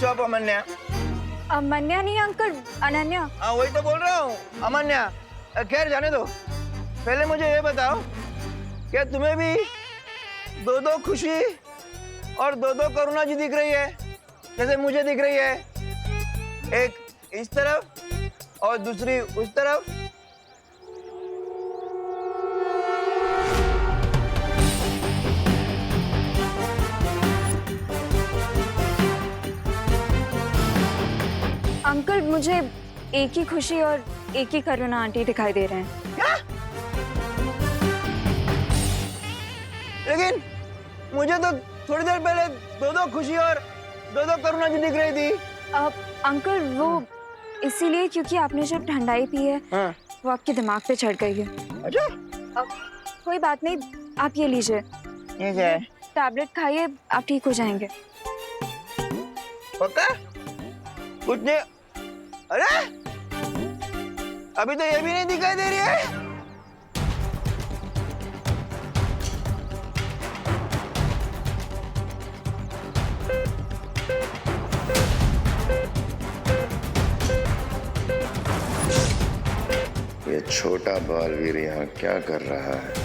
Stop अमन्या। अमन्या नहीं uncle, Ananya. हाँ वही तो बोल रहा हूँ, अमन्या। खैर जाने दो, पहले मुझे ये बताओ, क्या तुम्हें भी दो दो खुशी और दो दो करुणा जी दिख रही है, जैसे मुझे दिख रही है? एक इस तरफ और दूसरी उस तरफ। अंकल मुझे एक ही खुशी और एक ही करुणा आंटी दिखाई दे रहे हैं। क्या? लेकिन मुझे तो थोड़ी देर पहले दो दो खुशी और दो दो करुणा जी दिख रही थी। अंकल वो इसीलिए क्योंकि आपने जब ठंडाई पी है हाँ। वो आपके दिमाग पे चढ़ गई है। अच्छा, कोई बात नहीं, आप ये लीजिए, ये क्या है? टैबलेट खाइए, आप ठीक हो जाएंगे। पक्का? कुछ नहीं? अरे अभी तो ये भी नहीं दिखाई दे रही है। ये छोटा बालवीर यहाँ क्या कर रहा है?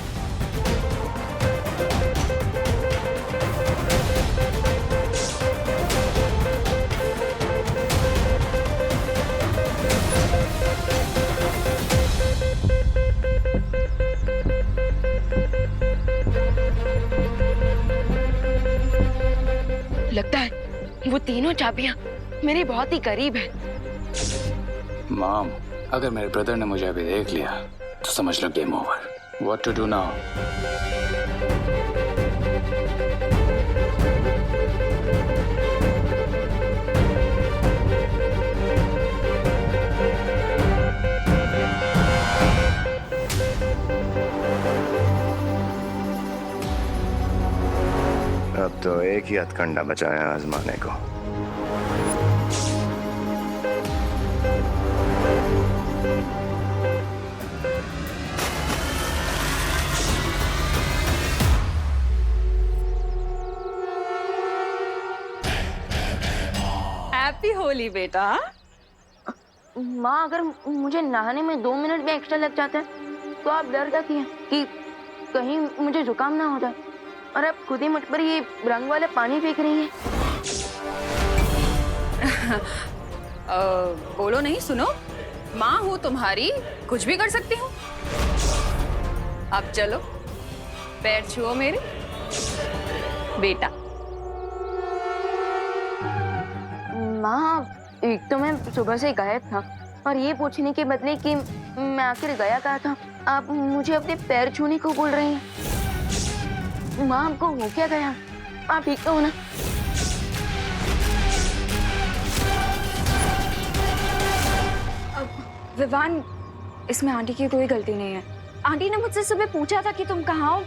लगता है वो तीनों चाबियां मेरे बहुत ही करीब है। मॉम, अगर मेरे ब्रदर ने मुझे अभी देख लिया तो समझ लो game over. What to do now? अब तो एक ही हथकंडा बचा है आजमाने को। हैप्पी होली बेटा। माँ, अगर मुझे नहाने में 2 मिनट भी एक्स्ट्रा लग जाते हैं तो आप डर जाती हैं कि कहीं मुझे जुकाम ना हो जाए, और आप खुद ही मुझ पर ये रंग वाले पानी फेंक रही हैं। बोलो नहीं, सुनो, माँ हूँ तुम्हारी, कुछ भी कर सकती हूँ। अब चलो, पैर छुओ मेरे बेटा। माँ, एक तो मैं सुबह से गायब था, और ये पूछने के बदले कि मैं आखिर गया कहाँ था, आप मुझे अपने पैर छूने को बोल रही हैं। माँ, आपको हो क्या गया? आप ठीक तो हो ना? विवान, इसमें आंटी की कोई गलती नहीं है। आंटी ने मुझसे सुबह पूछा था कि तुम कहाँ हो।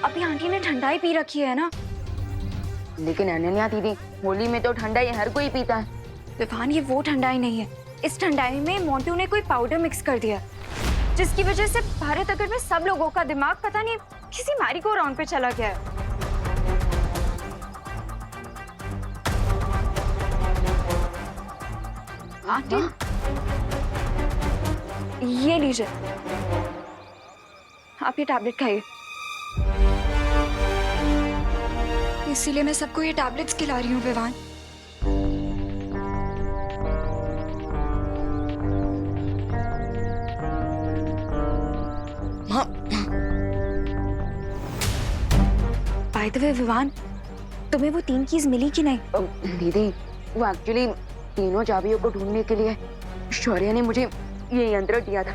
अभी आंटी ने ठंडाई पी रखी है ना। लेकिन अनन्या दीदी, होली में तो ठंडाई हर कोई पीता है। विवान, ये वो ठंडाई नहीं है। इस ठंडाई में मोंटू ने कोई पाउडर मिक्स कर दिया, जिसकी वजह से भारत नगर में सब लोगों का दिमाग पता नहीं किसी मैरी गो राउंड पे चला गया है। आंटी, ये लीजिए, आप ये टैबलेट खाइए। इसीलिए मैं सबको ये टैबलेट्स खिला रही हूँ Vivaan. By the way Vivaan, तुम्हें वो 3 कीज मिली कि नहीं? दीदी, वो एक्चुअली तीनों चाबियों को ढूंढने के लिए शौर्य ने मुझे ये यंत्र दिया था,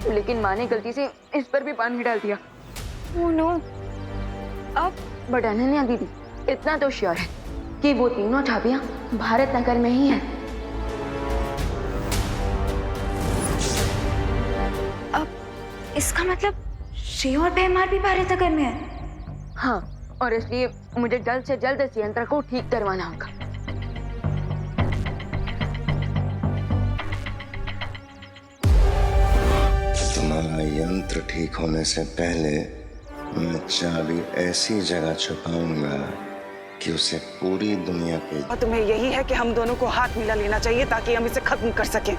लेकिन माँ ने गलती से इस पर भी पानी डाल दिया। Oh no. अब बट अनन्या दीदी, इतना तो श्योर है कि वो तीनों चाबियां भारत नगर में ही हैं। अब इसका मतलब श्री और बेमार भी भारत नगर में है। हाँ, और इसलिए मुझे जल्द से जल्द इस यंत्र को ठीक करवाना होगा। तुम्हारा यंत्र ठीक होने से पहले मैं चाबी ऐसी जगह छुपाऊंगा कि उसे पूरी दुनिया पे और तुम्हें यही है कि हम दोनों को हाथ मिला लेना चाहिए ताकि हम इसे खत्म कर सकें।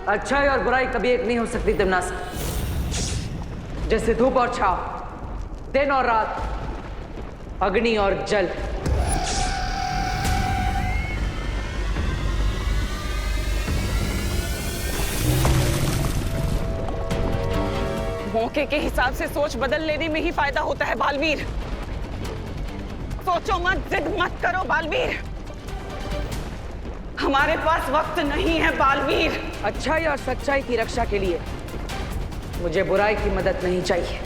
अच्छाई और बुराई कभी एक नहीं हो सकती दिमनासा। जैसे धूप और छाव, दिन और रात, अग्नि और जल। मौके के हिसाब से सोच बदल लेने में ही फायदा होता है बालवीर। सोचो मत, जिद मत करो बालवीर। हमारे पास वक्त नहीं है बालवीर। अच्छाई और सच्चाई की रक्षा के लिए मुझे बुराई की मदद नहीं चाहिए।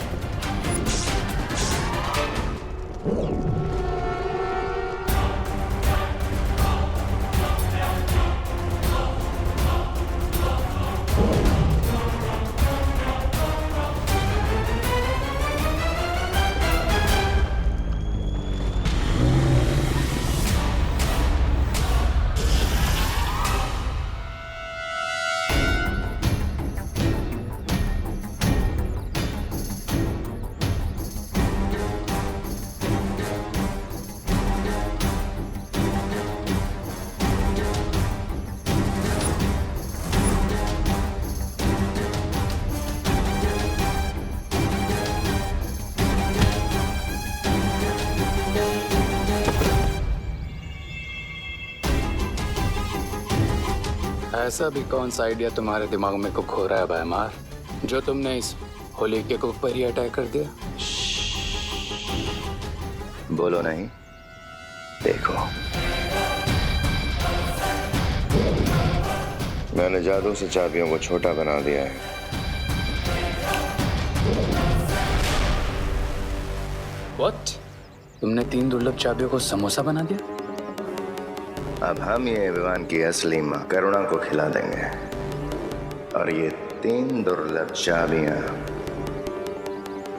ऐसा भी कौन सा आइडिया तुम्हारे दिमाग में को खो रहा है भैमार, जो तुमने इस होली के कुक पर ही अटैक कर दिया? बोलो नहीं, देखो। मैंने जादू से चाबियों को छोटा बना दिया है। What? तुमने 3 दुर्लभ चाबियों को समोसा बना दिया? अब हम ये विवान की असली मां करुणा को खिला देंगे और ये 3 दुर्लभ चाबियां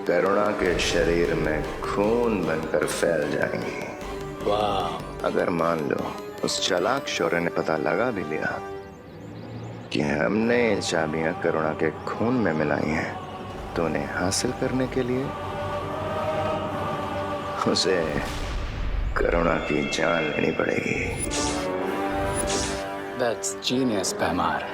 करुणा के शरीर में खून बनकर फैल जाएंगी। वाह! अगर मान लो उस चालाक शौर्य ने पता लगा भी लिया कि हमने ये चाबियां करुणा के खून में मिलाई हैं, तो उन्हें हासिल करने के लिए उसे करुणा की जान लेनी पड़ेगी। That's genius, भैमार।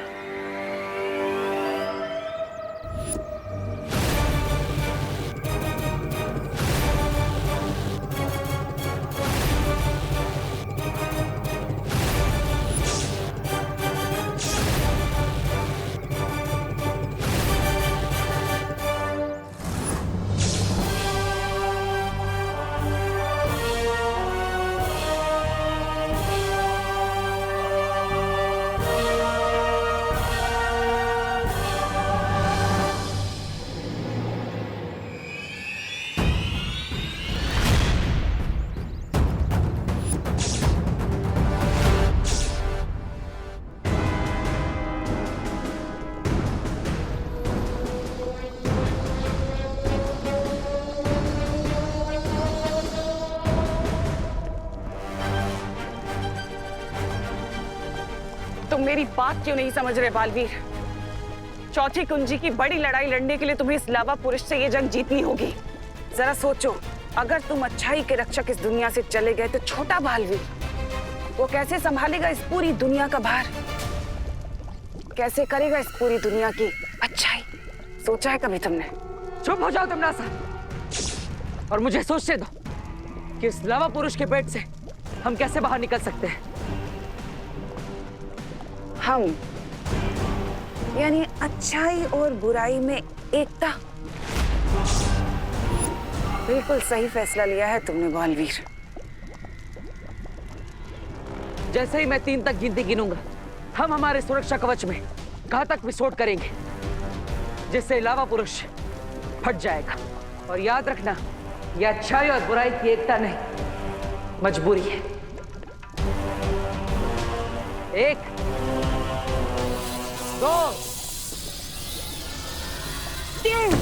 तुम मेरी बात क्यों नहीं समझ रहे बालवीर? चौथी कुंजी की बड़ी लड़ाई लड़ने के लिए तुम्हें इस लावा पुरुष से ये जंग जीतनी होगी। जरा सोचो, अगर तुम अच्छाई के रक्षक इस दुनिया से चले गए तो छोटा बालवीर वो कैसे संभालेगा इस पूरी दुनिया का भार? कैसे करेगा इस पूरी दुनिया की अच्छाई? सोचा है कभी तुमने? चुप हो जाओ दिमनासा और मुझे सोचने दो कि इस लावा पुरुष के पेट से हम कैसे बाहर निकल सकते हैं। हम यानी अच्छाई और बुराई में एकता। बिल्कुल सही फैसला लिया है तुमने बालवीर। जैसे ही मैं 3 तक गिनती गिनूंगा, हम हमारे सुरक्षा कवच में घातक विस्फोट करेंगे, जिससे लावा पुरुष फट जाएगा। और याद रखना, यह अच्छाई और बुराई की एकता नहीं, मजबूरी है। 1 2 3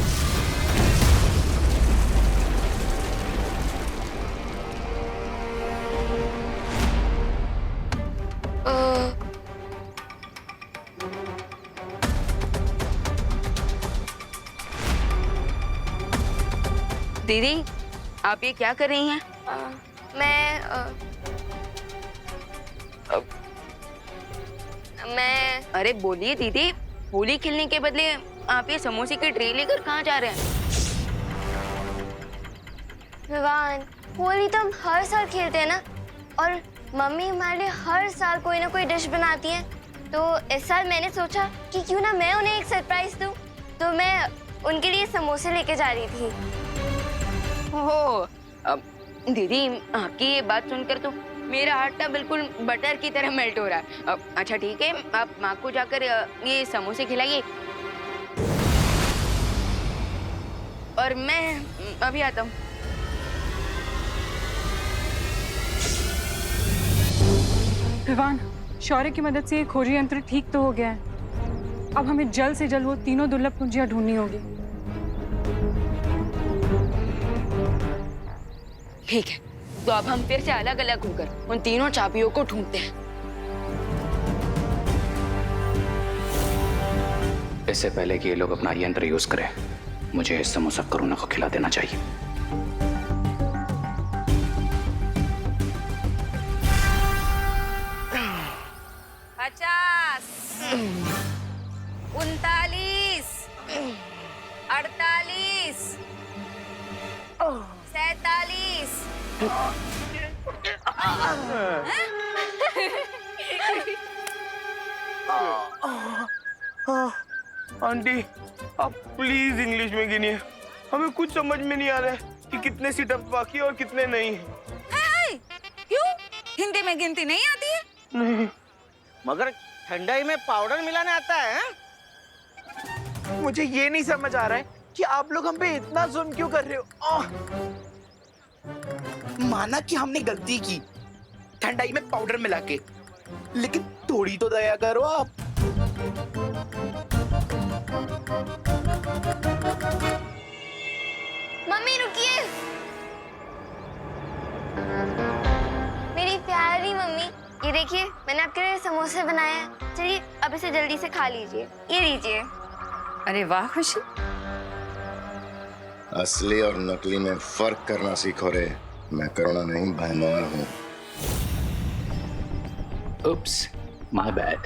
अ, दीदी आप ये क्या कर रही हैं? मैं अरे बोलिए दीदी, होली खेलने के बदले आप ये समोसे की ट्रे लेकर कहाँ जा रहे हैं? विवान, होली तो हम हर साल खेलते हैं ना, और मम्मी हमारे लिए हर साल कोई ना कोई डिश बनाती है। तो इस साल मैंने सोचा कि क्यों ना मैं उन्हें एक सरप्राइज दूं, तो मैं उनके लिए समोसे लेके जा रही थी। ओह दीदी, आपकी ये बात सुनकर तो मेरा हार्ट ना बिल्कुल बटर की तरह मेल्ट हो रहा है। अच्छा ठीक है, आप माँ को जाकर ये समोसे खिलाइए और मैं अभी आता हूँ। विवान, शौर्य की मदद से ये खोजी यंत्र ठीक तो हो गया है। अब हमें जल्द से जल्द वो तीनों दुर्लभ कुंजियां ढूंढनी होगी। ठीक है, तो अब हम फिर से अलग अलग होकर उन तीनों चाबियों को ढूंढते हैं। इससे पहले कि ये लोग अपना यंत्र यूज करें, मुझे इस समोसा करुणा को खिला देना चाहिए। 50, 39, 48, 47। आंटी, आप प्लीज इंग्लिश में गिनिए। हमें कुछ समझ में नहीं आ रहा है कि कितने सीटअप बाकी है और कितने नहीं। क्यों? हिंदी में गिनती नहीं आती है? नहीं। मगर ठंडाई में पाउडर मिलाने आता है? मुझे ये नहीं समझ आ रहा है कि आप लोग हम पे इतना जुल्म क्यों कर रहे हो। माना कि हमने गलती की ठंडाई में पाउडर मिला के, लेकिन थोड़ी तो दया करो आप। मम्मी रुकिए, मेरी प्यारी मम्मी, ये देखिए मैंने आपके लिए समोसे बनाए हैं। चलिए अब इसे जल्दी से खा लीजिए। ये लीजिए। अरे वाह खुशी, असली और नकली में फर्क करना सीखो रे। मैं करुणा नहीं, भयमार हूँ। उप्स, माय बैड।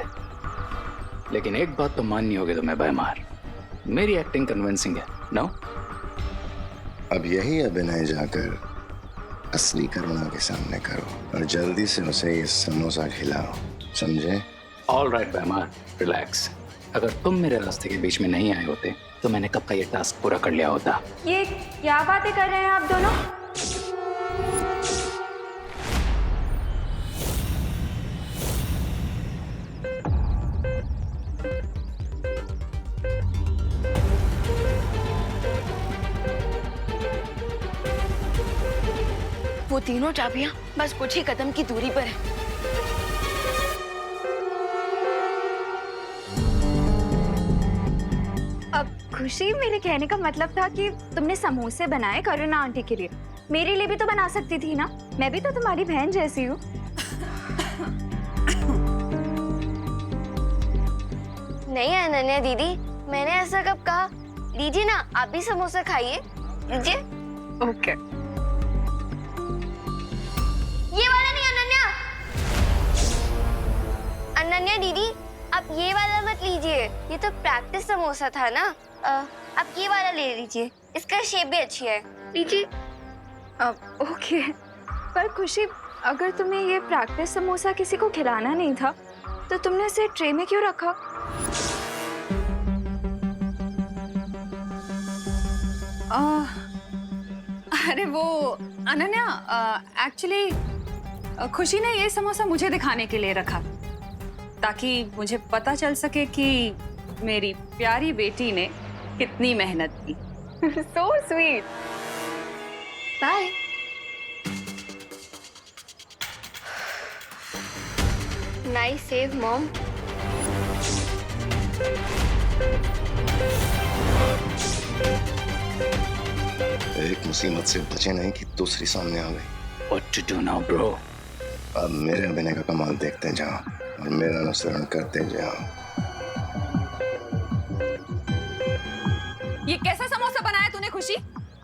लेकिन एक बात तो माननी होगी तुम्हें भयमार, मेरी एक्टिंग कन्विंसिंग है, नो? अब यही अभिनय जाकर असली करुणा के सामने करो और जल्दी से उसे ये समोसा खिलाओ, समझे? ऑल राइट भयमार, रिलैक्स। अगर तुम मेरे रास्ते के बीच में नहीं आए होते तो मैंने कब का ये टास्क पूरा कर लिया होता। ये क्या बातें कर रहे हैं आप दोनों? वो तीनों चाबियां बस कुछ ही कदम की दूरी पर है। अब खुशी, मेरे कहने का मतलब था कि तुमने समोसे बनाए करुणा आंटी के लिए, मेरे लिए भी तो बना सकती थी ना। मैं भी तो तुम्हारी बहन जैसी हूँ। नहीं अनन्या दीदी, मैंने ऐसा कब कहा। लीजिए ना, आप भी समोसा खाइए, लीजिए। ओके। ये वाला नहीं अनन्या। अनन्या दीदी, आप ये वाला मत लीजिए, ये तो प्रैक्टिस समोसा था ना। आप ये वाला ले लीजिए, इसका शेप भी अच्छी है, लीजिए। ओके, पर खुशी, अगर तुम्हें ये प्रैक्टिस समोसा किसी को खिलाना नहीं था तो तुमने इसे ट्रे में क्यों रखा? अरे वो अनन्या, एक्चुअली खुशी ने ये समोसा मुझे दिखाने के लिए रखा ताकि मुझे पता चल सके कि मेरी प्यारी बेटी ने कितनी मेहनत की। So sweet. Bye. Nice save mom. एक मुसीबत से बचे नहीं कि दूसरी सामने आ गई। What to do now, bro? अब मेरे अभिनय का कमाल देखते जाओ और मेरा अनुसरण करते जाओ। ये कैसा समोसा बनाया तूने खुशी?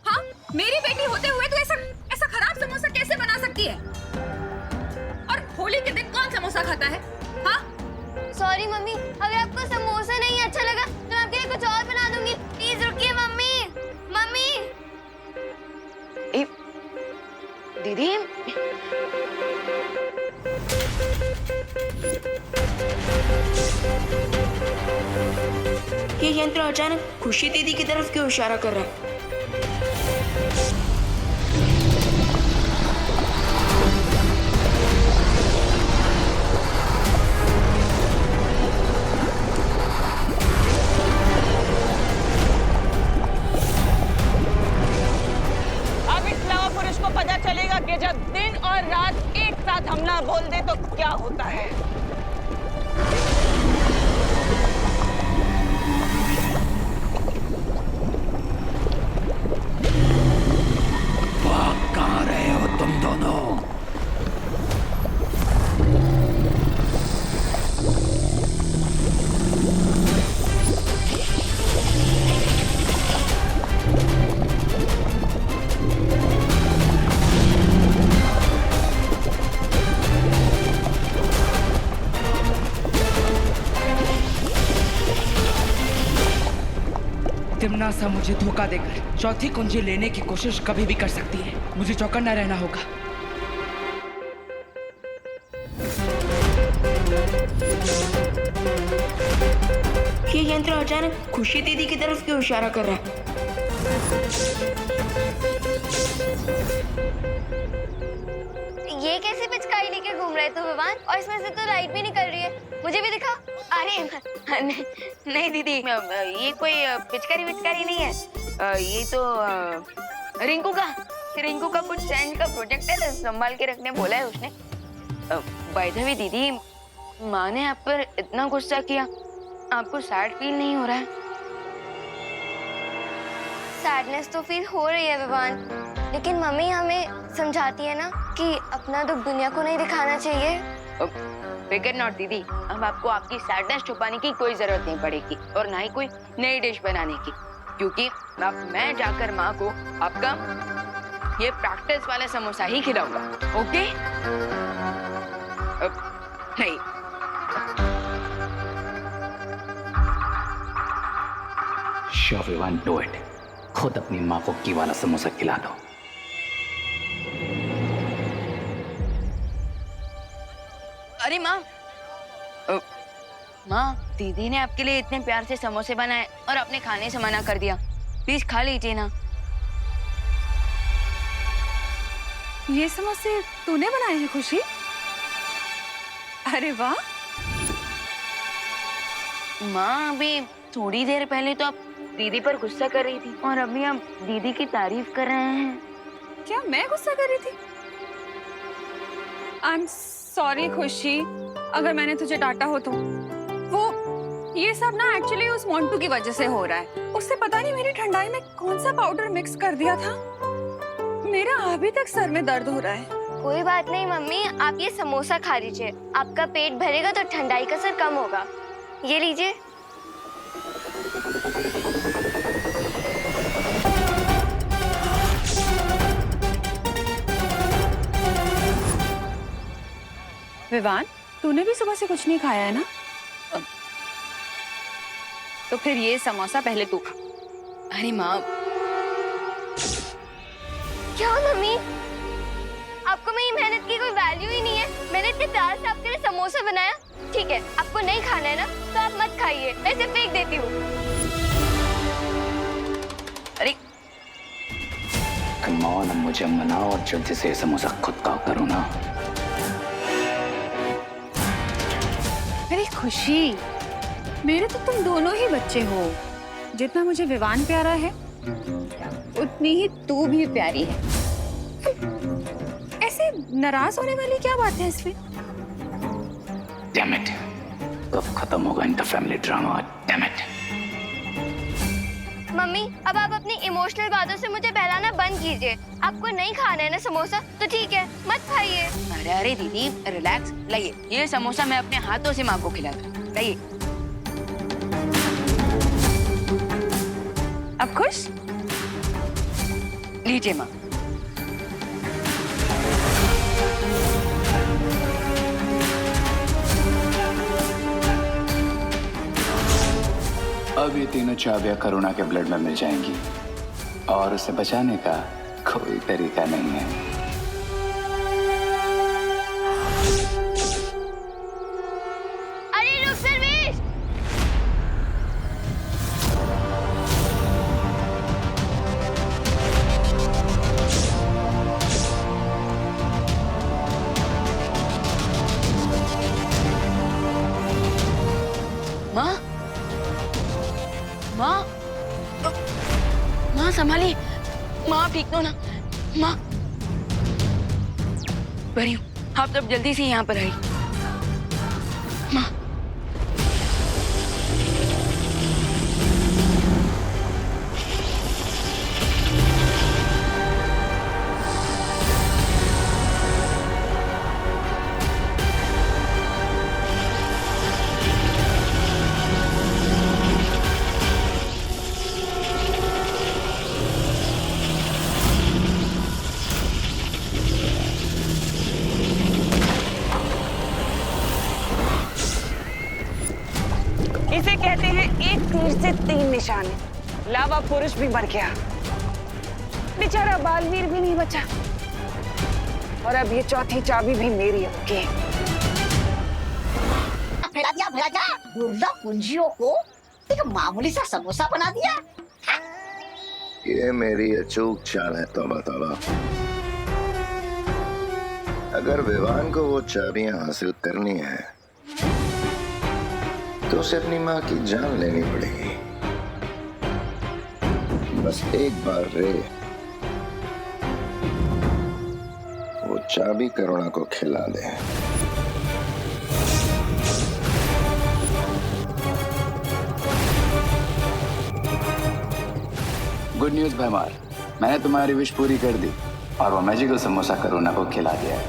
हाँ, मेरी बेटी होते हुए तू ऐसा ऐसा खराब समोसा कैसे बना सकती है? और होली के दिन कौन समोसा खाता है? हाँ? सॉरी मम्मी, अगर आपको समोसा नहीं अच्छा लगा तो मैं आपके लिए कुछ और बना दूंगी। प्लीज रुकिए मम्मी। मम्मी ए, दीदी ये यंत्र अचानक खुशी दीदी की तरफ क्यों इशारा कर रहा है? अब इस लावा पुरुष को पता चलेगा कि जब दिन और रात एक साथ हमला बोल दे तो क्या होता है। कहाँ रहे हो तुम दोनों? तिम्नासा मुझे धोखा देकर चौथी कुंजी लेने की कोशिश कभी भी कर सकती है। मुझे चौकन्ना रहना होगा। ये यंत्र अचानक खुशी दीदी की तरफ क्यों इशारा कर रहा है? ये कैसे पिचकारी लेके घूम रहे थे विवान? और इसमें से तो लाइट भी निकल रही है। मुझे भी दिखाओ। अरे नहीं दीदी, ये कोई पिचकारी नहीं है। ये तो रिंकू का कुछ साइंस का प्रोजेक्ट है, संभाल के रखने बोला है उसने। बाय द वे दीदी, माँ ने आप पर इतना गुस्सा किया, आपको सैड फील नहीं हो रहा है? सैडनेस तो फील हो रही है विवान, लेकिन मम्मी हमें समझाती है ना कि अपना दुख दुनिया को नहीं दिखाना चाहिए। फिकर नॉट दीदी, अब आपको आपकी सैडनेस छुपाने की कोई जरूरत नहीं पड़ेगी और ना ही कोई नई डिश बनाने की, क्योंकि अब मैं जाकर माँ को आपका ये प्रैक्टिस वाला समोसा ही खिलाऊंगा। ओके? नहीं, Sure, Vivan, do it. खुद अपनी माँ को की वाला समोसा खिला दो। अरे माँ, माँ दीदी ने आपके लिए इतने प्यार से समोसे बनाए और आपने खाने से मना कर दिया। प्लीज खा लीजिए ना। ये समोसे तूने बनाए हैं खुशी? अरे वाह। माँ अभी थोड़ी देर पहले तो आप दीदी पर गुस्सा कर रही थी और अभी आप दीदी की तारीफ कर रहे हैं। क्या मैं गुस्सा कर रही थी? आई एम सॉरी खुशी, अगर मैंने तुझे डांटा हो तो। वो ये सब ना एक्चुअली उस मोंटू की वजह से हो रहा है। उससे पता नहीं मेरी ठंडाई में कौन सा पाउडर मिक्स कर दिया था। मेरा अभी तक सर में दर्द हो रहा है। कोई बात नहीं मम्मी, आप ये समोसा खा लीजिए, आपका पेट भरेगा तो ठंडाई का असर कम होगा। ये लीजिए। विवान, तूने भी सुबह से कुछ नहीं खाया है ना? तो फिर ये समोसा पहले तू खा। अरे माँ, क्या मम्मी, आपको मेरी मेहनत की कोई वैल्यू ही नहीं है? मैंने इतने प्यार से आपके लिए समोसा बनाया। ठीक है, आपको नहीं खाना है ना तो आप मत खाइए, मैं इसे फेंक देती हूँ। अरे कम ऑन, मुझे मनाओ और जल्दी से समोसा खुद का करो ना। अरे खुशी, मेरे तो तुम दोनों ही बच्चे हो। जितना मुझे विवान प्यारा है उतनी ही तू भी प्यारी है। ऐसे नाराज होने वाली क्या बात है इसमें? Damn it, कब खत्म होगा इनका family drama? Damn it. Mummy, अब आप अपनी इमोशनल बातों से मुझे बहलाना बंद कीजिए। आपको नहीं खाना है ना समोसा तो ठीक है, मत खाइए। अरे अरे दीदी, रिलैक्स। लाइए, ये समोसा मैं अपने हाथों से माँ को खिलाता। लाइए। अब खुश? लीजिए माँ। अब ये तीनों चाबियां करुणा के ब्लड में मिल जाएंगी और उसे बचाने का कोई तरीका नहीं है। अरे रुक सर्वेश! माँ, माँ, माँ संभालिए। माँ आप ठीक तो ना? माँ बरी हूँ, आप सब जल्दी से यहाँ पर आइए। माँ इसे कहते हैं एक तीर से तीन निशाने। लावा पुरुष भी मर गया, बेचारा बालवीर भी नहीं बचा, और अब ये चौथी चाबी भी मेरी होगी। फैला दिया दुर्लभ कुंजियों को एक मामूली सा समोसा बना दिया। ये मेरी अचूक चाल है। तौबा तौबा। अगर विवान को वो चाबियां हासिल करनी है तो उसे अपनी माँ की जान लेनी पड़ेगी। बस एक बार रे वो चाबी करुणा को खिला दे। गुड न्यूज भैमार, मैंने तुम्हारी विश पूरी कर दी और वो मैजिकल समोसा करुणा को खिला दिया है।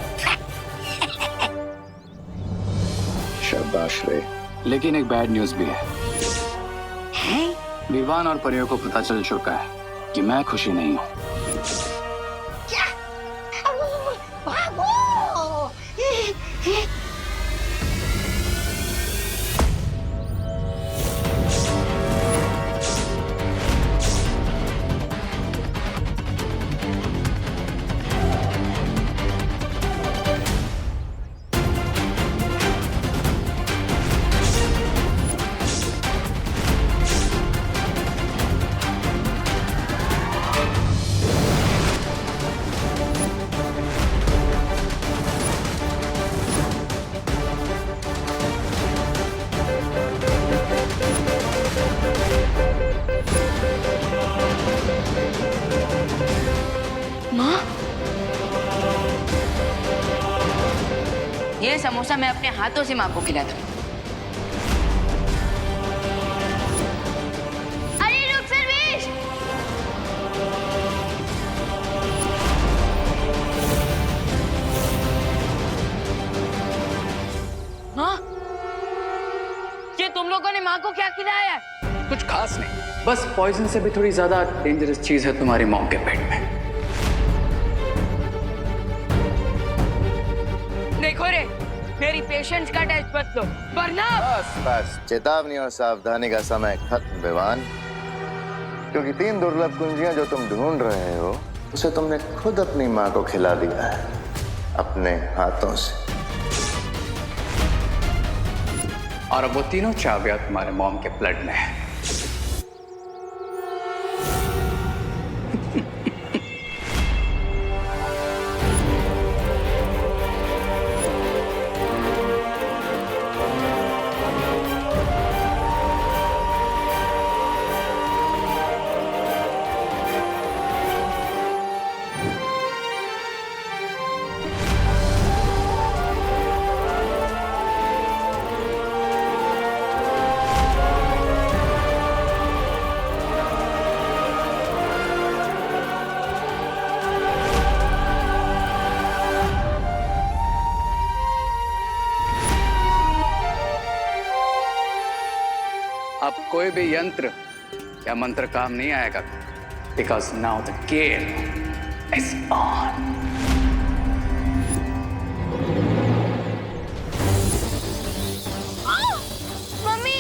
शाबाश रे। लेकिन एक बैड न्यूज भी है। विवान और परियों को पता चल चुका है कि मैं खुशी नहीं हूँ। भागो! माँ, ये समोसा मैं अपने हाथों से माँ को खिला दूँ। अरे रुक सर्वेश! माँ, ये तुम लोगों ने माँ को क्या खिलाया? कुछ खास नहीं, बस पॉइजन से भी थोड़ी ज्यादा डेंजरस चीज है तुम्हारी मॉम के पेट में। देखो रे, मेरी पेशेंस का टेस्ट मत लो, वरना बस बस, चेतावनी और सावधानी का समय खत्म विवान। क्योंकि 3 दुर्लभ कुंजियां जो तुम ढूंढ रहे हो उसे तुमने खुद अपनी माँ को खिला दिया है अपने हाथों से। और अब वो तीनों चाबियां तुम्हारे मॉम के ब्लड में है। अब कोई भी यंत्र या मंत्र काम नहीं आएगा, because now the game is on. Mummy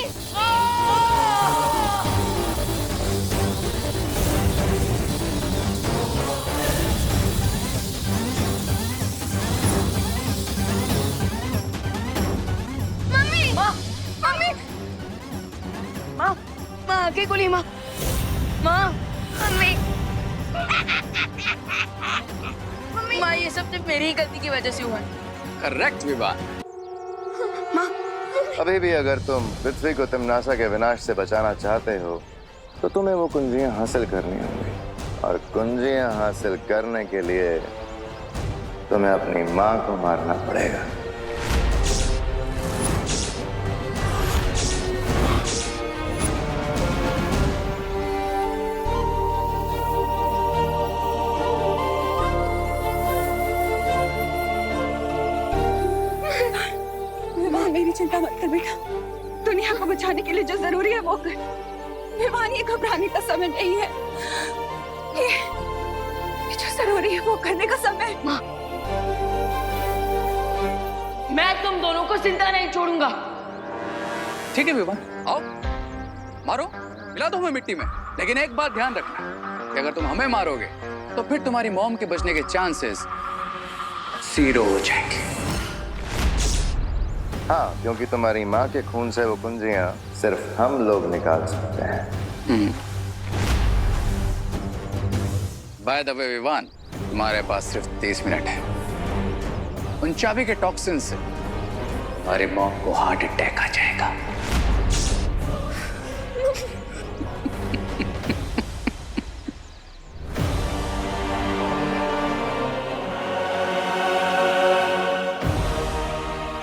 mummy mummy माँ माँ आके गोली माँ माँ मम्मी माँ ये सब सिर्फ मेरी ही गलती की वजह से हुआ है। करेक्ट विवान। अभी भी अगर तुम पृथ्वी को तिम्नासा के विनाश से बचाना चाहते हो तो तुम्हें वो कुंजियां हासिल करनी होंगी, और कुंजियां हासिल करने के लिए तुम्हें अपनी माँ को मारना पड़ेगा। विवान मेरी चिंता मत कर बेटा, दुनिया को बचाने के लिए जो जरूरी है वो कर। विवान ये घबराने का समय नहीं है, ये जो जरूरी है वो करने का समय है। माँ मैं तुम दोनों को जिंदा नहीं छोड़ूंगा। ठीक है विवान, आओ मारो, मिला दो हमें मिट्टी में। लेकिन एक बात ध्यान रखना कि अगर तुम हमें मारोगे तो फिर तुम्हारी मॉम के बचने के चांसेस 0 हो जाएंगे। हाँ, क्योंकि तुम्हारी माँ के खून से वो कुंजियां सिर्फ हम लोग निकाल सकते हैं। बाय द वे विवान, तुम्हारे पास सिर्फ 30 मिनट है। उन चाबी के टॉक्सिन से हमारे मॉम को हार्ट अटैक आ जाएगा।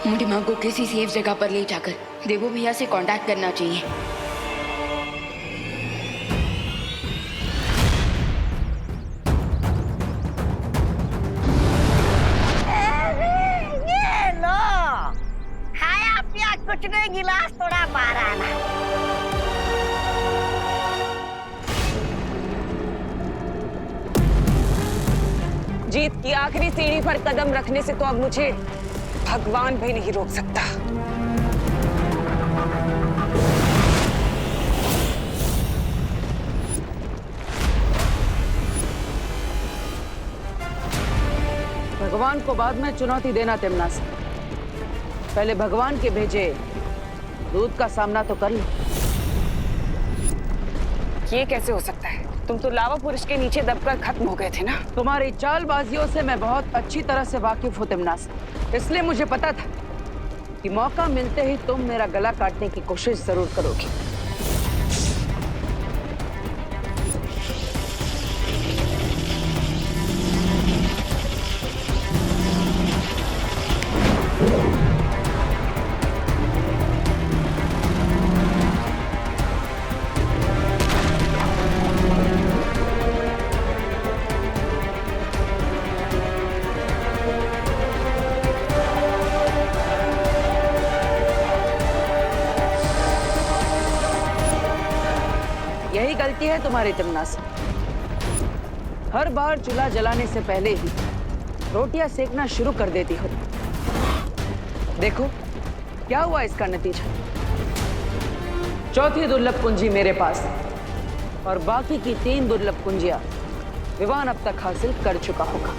मुझे माँ को किसी सेफ जगह पर ले जाकर देवो भैया से कांटेक्ट करना चाहिए। ये लो, खाया पिया कुछ नहीं, गिलास थोड़ा मारा ना। जीत की आखिरी सीढ़ी पर कदम रखने से तो अब मुझे भगवान भी नहीं रोक सकता। भगवान को बाद में चुनौती देना तिम्नासा, पहले भगवान के भेजे दूध का सामना तो कर लो। ये कैसे हो सकता है? तुम तो लावा पुरुष के नीचे दबकर खत्म हो गए थे ना। तुम्हारी चालबाजियों से मैं बहुत अच्छी तरह से वाकिफ हूँ तिम्नासा, इसलिए मुझे पता था कि मौका मिलते ही तुम मेरा गला काटने की कोशिश जरूर करोगी। यही गलती है तुम्हारी तिम्नासा, हर बार चूल्हा जलाने से पहले ही रोटियां सेकना शुरू कर देती हो। देखो क्या हुआ इसका नतीजा। चौथी दुर्लभ कुंजी मेरे पास है और बाकी की 3 दुर्लभ कुंजियां विवान अब तक हासिल कर चुका होगा।